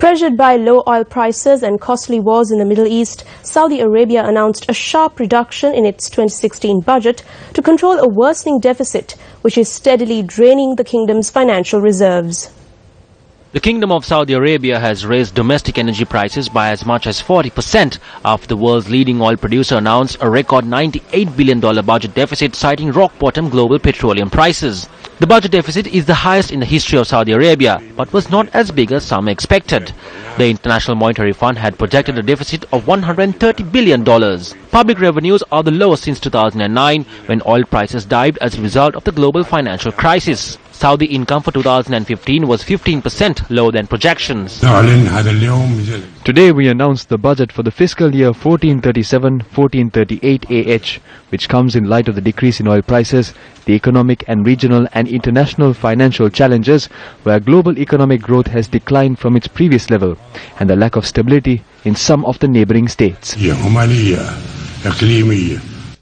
Pressured by low oil prices and costly wars in the Middle East, Saudi Arabia announced a sharp reduction in its 2016 budget to control a worsening deficit, which is steadily draining the kingdom's financial reserves. The Kingdom of Saudi Arabia has raised domestic energy prices by as much as 40% after the world's leading oil producer announced a record $98 billion budget deficit, citing rock-bottom global petroleum prices. The budget deficit is the highest in the history of Saudi Arabia, but was not as big as some expected. The International Monetary Fund had projected a deficit of $130 billion. Public revenues are the lowest since 2009, when oil prices dived as a result of the global financial crisis. Saudi income for 2015 was 15% lower than projections. Today we announced the budget for the fiscal year 1437-1438 AH, which comes in light of the decrease in oil prices, the economic and regional and international financial challenges where global economic growth has declined from its previous level, and the lack of stability in some of the neighboring states.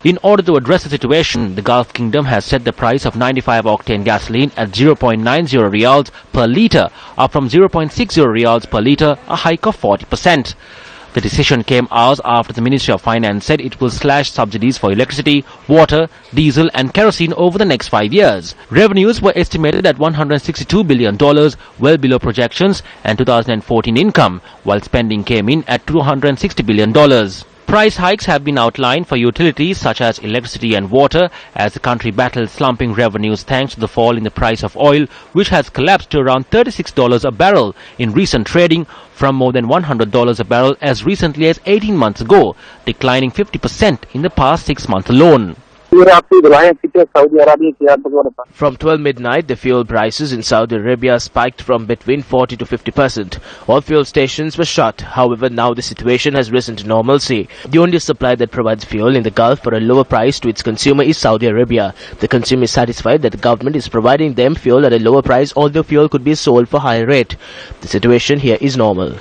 In order to address the situation, the Gulf Kingdom has set the price of 95-octane gasoline at 0.90 riyals per litre, up from 0.60 riyals per litre, a hike of 40%. The decision came hours after the Ministry of Finance said it will slash subsidies for electricity, water, diesel and kerosene over the next 5 years. Revenues were estimated at $162 billion, well below projections and 2014 income, while spending came in at $260 billion. Price hikes have been outlined for utilities such as electricity and water as the country battles slumping revenues thanks to the fall in the price of oil, which has collapsed to around $36 a barrel in recent trading from more than $100 a barrel as recently as 18 months ago, declining 50% in the past 6 months alone. From 12 midnight, the fuel prices in Saudi Arabia spiked from between 40 to 50%. All fuel stations were shut. However, now the situation has risen to normalcy. The only supply that provides fuel in the Gulf for a lower price to its consumer is Saudi Arabia. The consumer is satisfied that the government is providing them fuel at a lower price, although fuel could be sold for higher rate. The situation here is normal.